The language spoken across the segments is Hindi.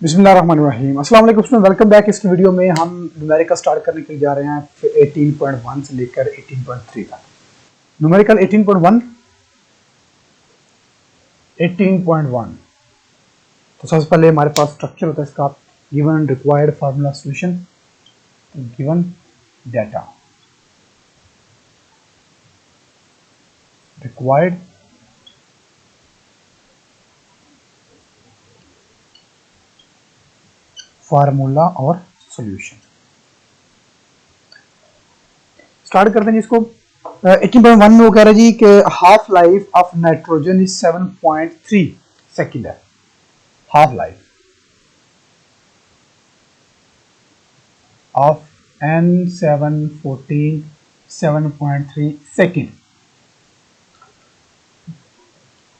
बिस्मिल्लाहिर्रहमानिर्रहीम। अस्सलाम वालेकुम स्टूडेंट, वेलकम बैक। इसकी वीडियो में हम न्यूमेरिकल स्टार्ट करने के लिए जा रहे हैं 18.1 से लेकर 18.3 तक। न्यूमेरिकल 18.1 18.1। तो सबसे पहले हमारे पास स्ट्रक्चर होता है इसका, given required formula solution, given data, required formula और सॉल्यूशन। स्टार्ट करते हैं जी इसको। 18.1 में वो कह रहा है जी कि half life of nitrogen is 7.3 second है। Half life of N714 7.3 second.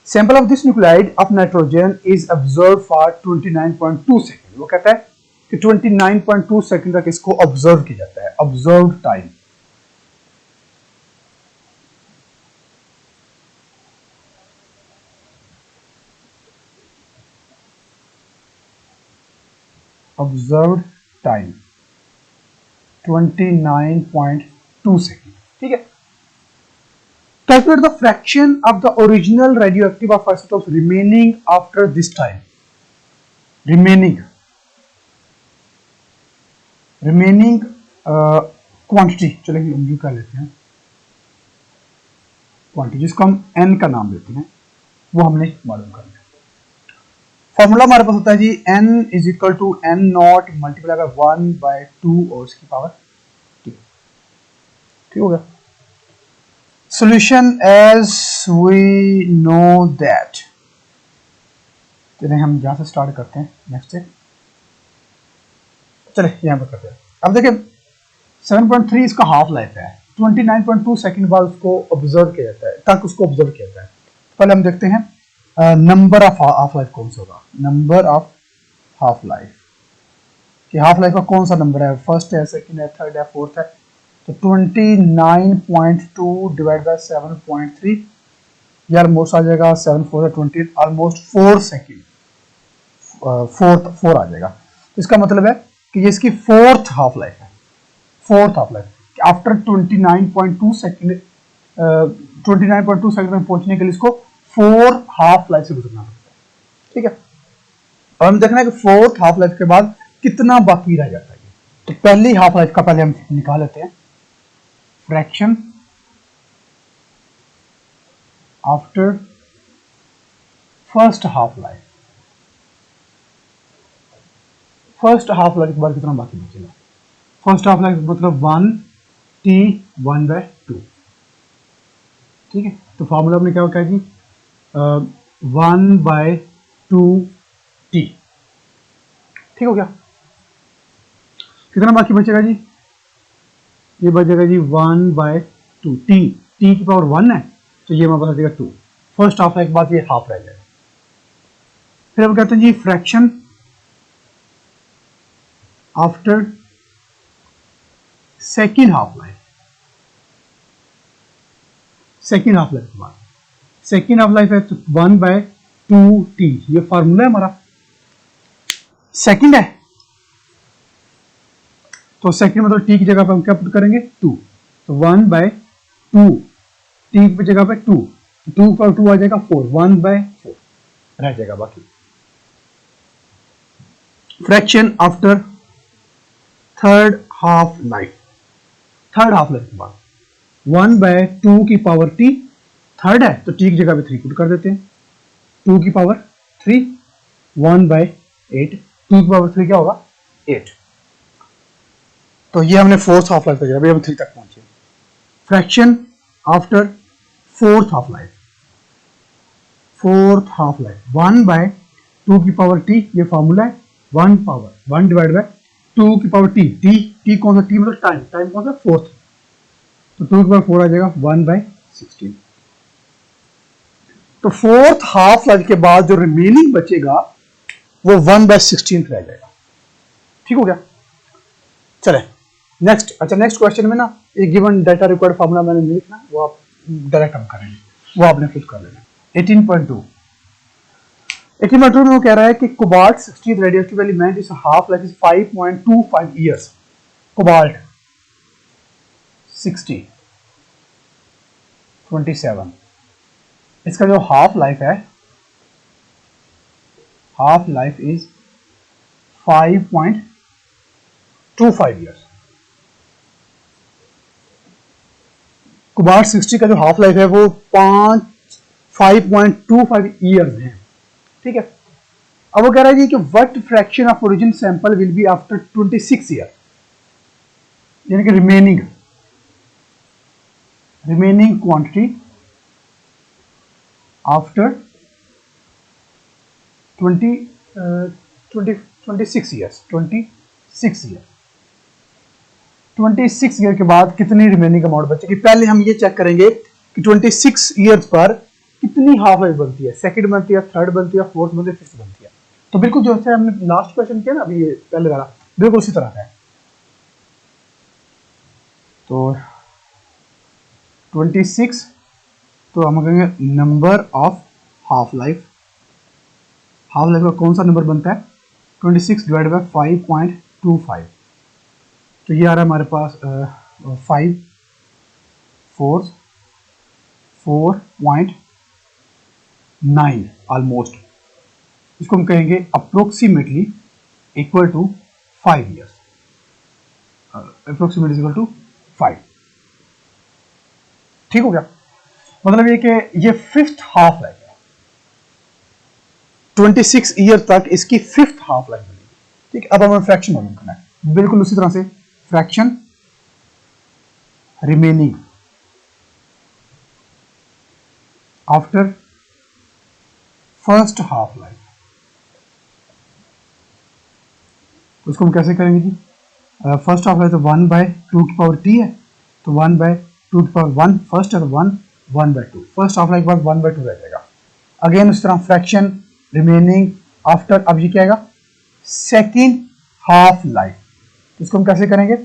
Sample of this nuclide of nitrogen is observe for 29.2 second. वो कहता है कि 29.2 सेकेंड तक इसको ऑब्जर्व किया जाता है। Observe time, observed time 29.2 second. ठीक है। Calculate the fraction of the original radioactive of isotopes remaining after this time. Remaining quantity, चलिए हम कर लेते हैं क्वांटिटी, जिसको हम n का नाम देते हैं, वो हमने मालूम करना है। फॉर्मूला हमारे पास होता है जी n is equal to n naught multiply by 1/2 और उसकी पावर 2। ठीक हो गया। Solution as we know that, चलिए हम यहां से स्टार्ट करते हैं। नेक्स्ट से चले यहां पर करते हैं। अब देखिए 7.3 इसका हाफ लाइफ है, 29.2 सेकंड बाद उसको ऑब्जर्व किया जाता है, तक उसको ऑब्जर्व किया जाता है। पहले हम देखते हैं नंबर ऑफ हाफ लाइफ कौन सा होगा। नंबर ऑफ हाफ लाइफ, कि हाफ लाइफ का कौन सा नंबर है, फर्स्ट है, सेकंड है, थर्ड है, फोर्थ है। तो 29.2 डिवाइड बाय 7.3, ये ऑलमोस्ट आ जाएगा 7 4 20, ऑलमोस्ट 4 सेकेंड, फोर आ जाएगा। तो इसका मतलब है कि ये इसकी फोर्थ हाफ लाइफ है। Fourth half life after 29.2 second, 29.2 second में पहुंचने के लिए इसको 4 हाफ लाइफ से गुजरना पड़ता है। ठीक है। और हम देखना है कि फोर्थ हाफ लाइफ के बाद कितना बाकी रह जाता है। तो पहली हाफ लाइफ का पहले हम निकाल लेते हैं। Fraction after first half life, first half life के बाद कितना बाकी बचेगा। फर्स्ट हाफ लाइफ मतलब 1t1/2। ठीक है। तो फॉर्मूला हमने क्या होगा जी 1/2t। ठीक हो गया। कितना बाकी बचेगा जी, ये बचेगा जी 1/2। टी की पावर 1 है, तो ये हमारे पास आ जाएगा 2। फर्स्ट हाफ लाइफ के बाद ये हाफ रह जाएगा। फिर हम कहते हैं जी fraction after second half life. Second half life के बाद, सेकेंड हाफ लाइफ है तो 1/2t। ये फार्मूला है हमारा, सेकेंड है तो सेकेंड मतलब टी की जगह पे हम क्या पुट करेंगे 2। तो 1/2 टी की जगह पे 2, 2 पर 2 आ जाएगा 4, 1/4 रह जाएगा बाकी। Fraction after third half life, third half life के बाद 1/2 की पावर t, थर्ड है तो t की जगह पे 3 पुट कर देते हैं। 2 की पावर 3, 1/8, 2 की पावर 3 क्या होगा 8। तो ये हमने फोर्थ हाफ लाइफ तक, अभी हम 3 तक पहुंचे। Fraction after fourth half life, fourth half life 1/2 की पावर t, ये फॉर्मूला है 1 डिवाइड बाय 2 की पावर t। टी कौन सा, टी मतलब टाइम, टाइम कौन सा फोर्थ, तो 2 की पावर 4 आ जाएगा 1/16। तो फोर्थ हाफ लाइफ के बाद जो रिमेनिंग बचेगा वो 1/16 रह जाएगा। ठीक हो गया। चले नेक्स्ट। अच्छा नेक्स्ट क्वेश्चन में ना ये गिवन डाटा रिक्वायर्ड फार्मूला मैंने नहीं लिखना, वो आप डायरेक्ट हम करेंगे, वो आपने खुद कर लेना। 18.2 18/2 में वो कह रहा है कि cobalt 60th radioactive element is half life is 5.25 years. Cobalt 60 27, इसका जो हाफ लाइफ है, half life is 5.25 years. Cobalt 60 का जो हाफ लाइफ है वो 5.25 ईयर्स है। ठीक है, अब वो कह रहा है कि what fraction of origin sample will be after 26 year, यानी कि remaining quantity after 26 years. 26 year के बाद कितनी रिमेनिंग अमाउंट बचेगी। पहले हम ये चेक करेंगे कि 26 ईयर्स पर कितनी हाफ लाइफ बनती है, सेकंड बनती है, थर्ड बनती है, फोर्थ बनती है, फिफ्थ बनती है। तो बिल्कुल जो है हमने लास्ट क्वेश्चन किया ना अभी ये पहले वाला, बिल्कुल उसी तरह का है। तो 26, तो हम कहेंगे number of half life. Half life का कौन सा नंबर बनता है, 26 डिवाइड बाय 5.25, तो ये आ रहा है हमारे पास 5 4 4.9 ऑलमोस्ट। इसको हम कहेंगे approximately equal to 5 years. Approximately equal to 5। ठीक हो गया, मतलब ये कि ये फिफ्थ हाफ लाइफ है, 26 ईयर तक इसकी फिफ्थ हाफ लाइफ बनेगी। ठीक, अब हमें फ्रैक्शन मालूम करना है, बिल्कुल उसी तरह से fraction remaining after first half life. उसको हम कैसे करेंगे जी, फर्स्ट हाफ लाइफ तो 1/2 की पावर t है, तो 1/2 की पावर 1 फर्स्ट है, तो 1/2 फर्स्ट हाफ लाइफ के बाद 1/2 रह जाएगा। अगेन उस तरह फ्रैक्शन रिमेनिंग आफ्टर, अब ये क्या आएगा, सेकेंड हाफ लाइफ। इसको हम कैसे करेंगे,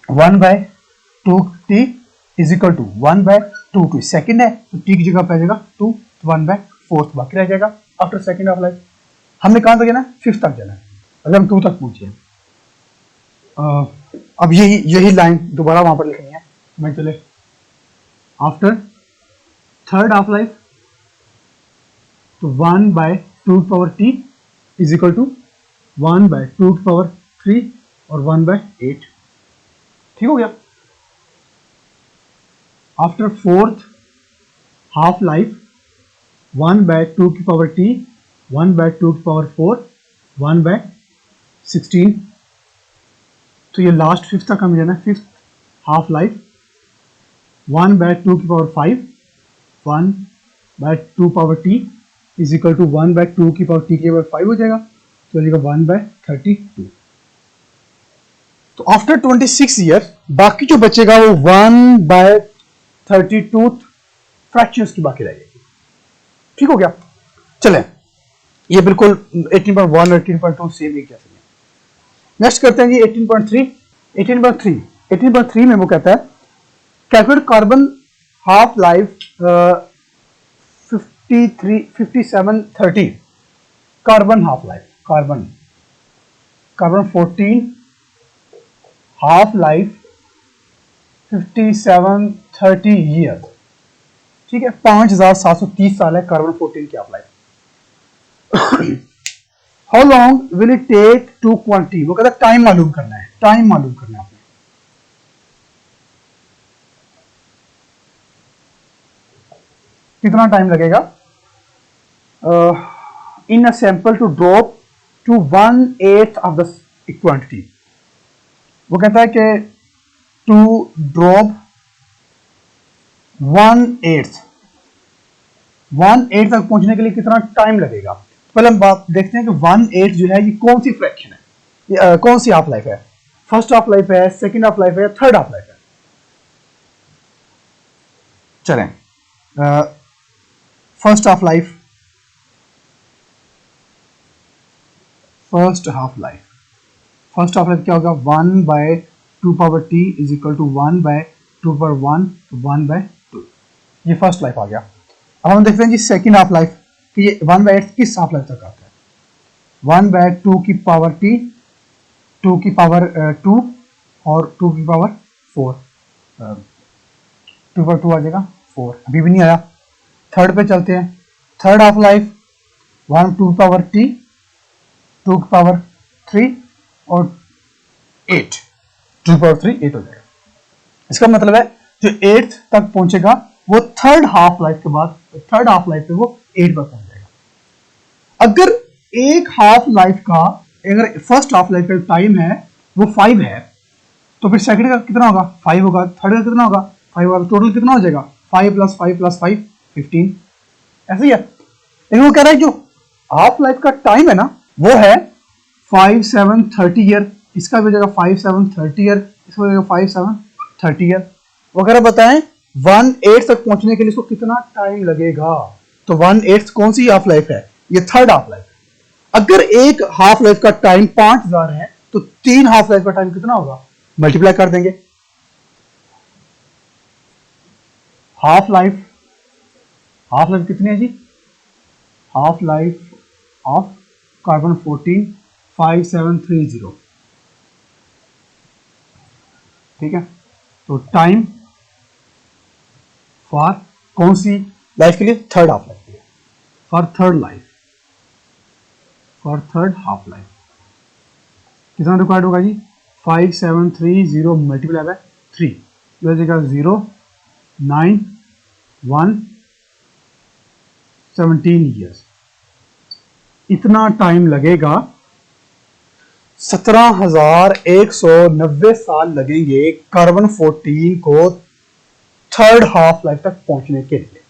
1/2t is equal to 1/2, second है तो t की जगह पे आ जाएगा 2, तो 1/4 बाकी रह जाएगा आफ्टर सेकेंड हाफ लाइफ। हमने कहां तक जाना है, फिफ्थ तक जाना है, अगर हम 2 तक पहुंचे। अब यही लाइन दोबारा वहां पर लिखनी है। मैं चले आफ्टर थर्ड हाफ लाइफ, तो 1/2 power t is equal to 1/2 power 3 और 1/8। ठीक हो गया। आफ्टर फोर्थ हाफ लाइफ, 1/2 की पावर t, 1/2 की पावर 4, 1/16। तो ये लास्ट फिफ्थ तक हमें जाना है, फिफ्थ हाफ लाइफ, 1/2 की power 5, 1/2 power t is equal to 1/2 की पावर t के पावर 5 हो जाएगा, तो हो जाएगा 1/32। तो आफ्टर 26 ईयर बाकी जो बचेगा वो 1/32 फ्रैक्शंस की बाकी रहेगी। ठीक हो गया, चलें ये बिल्कुल 18.1 और 18.2 सेम ही जैसे। नेक्स्ट करते हैं जी 18.3 में वो कहता है calculate carbon half life 5730। Carbon half life, carbon 14 half life 5730 year. ठीक है, 5730 साल है कार्बन 14 की half life. How long will it take to quantity, वो कहता है टाइम मालूम करना है, टाइम मालूम करना है आपने। कितना टाइम लगेगा in a sample to drop to 1/8 of the quantity. वो कहता है कि टू ड्रॉप 1/8 तक पहुंचने के लिए कितना टाइम लगेगा। पहले हम बात देखते हैं कि 1/8 जो है ये कौन सी फ्रैक्शन है, कौन सी हाफ लाइफ है, फर्स्ट हाफ लाइफ है, सेकेंड हाफ लाइफ है, थर्ड हाफ लाइफ है। चलें first half life, first half life क्या होगा, 1/2 power t is equal to 1/2 power 1, 1/2। ये फर्स्ट लाइफ आ गया। अब हम देखते हैं जी सेकेंड हाफ लाइफ कि ये 1/8 किस हाफ लाइफ तक आता है। 1/2 की पावर t, 2 की पावर 2 और 2 की पावर 4, 2 पर 2 आ जाएगा 4, अभी भी नहीं आया। थर्ड पे चलते हैं, third half life 1 2 power t, 2 की पावर 3 और 8, 2 पावर 3 8 हो जाएगा। इसका मतलब है जो 8th तक पहुंचेगा वो थर्ड हाफ लाइफ के बाद, थर्ड हाफ लाइफ पे वो 8 पर पहुंच जाएगा। अगर एक हाफ लाइफ का, अगर फर्स्ट हाफ लाइफ का टाइम है वो 5 है, तो फिर सेकंड का कितना होगा 5 होगा, थर्ड का कितना होगा 5 होगा, टोटल कितना हो जाएगा 5 + 5 + 5 15। ऐसे ही है, लेकिन वो कह रहा है जो हाफ लाइफ का टाइम है ना वो है 5 7 30 ईयर, इसका भी हो जाएगा 5 7 30 ईयर, इसका हो जाएगा 5 7 30 ईयर। वगैरह बताएं 1/8 तक पहुंचने के लिए इसको कितना टाइम लगेगा। तो 1/8 कौन सी हाफ लाइफ है, ये थर्ड हाफ लाइफ है। अगर एक हाफ लाइफ का टाइम 5000 है तो 3 हाफ लाइफ का टाइम कितना होगा, मल्टीप्लाई कर देंगे। हाफ लाइफ कितनी है जी, हाफ लाइफ ऑफ कार्बन 14 5730, ठीक है। तो टाइम फॉर कौन सी लाइफ के लिए, थर्ड हाफ लाइफ के लिए, for third life, for third half life कितना रिक्वायर्ड होगा जी 5730 मल्टीप्लाई बाय 3, हो जाएगा 0 9 1 17 ईयर्स। इतना टाइम लगेगा, 17,190 साल लगेंगे कार्बन 14 को थर्ड हाफ लाइफ तक पहुंचने के लिए।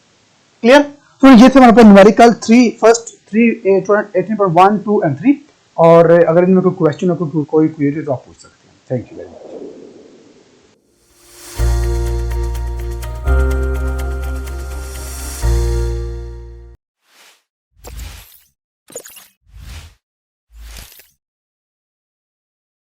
क्लियर। तो ये थे हमारे पास न्यूमेरिकल 3 फर्स्ट 3 18.1 2 एंड 3। और अगर इनमें कोई क्वेश्चन हो, कोई क्वेरी तो आप पूछ सकते हैं। Thank you very much.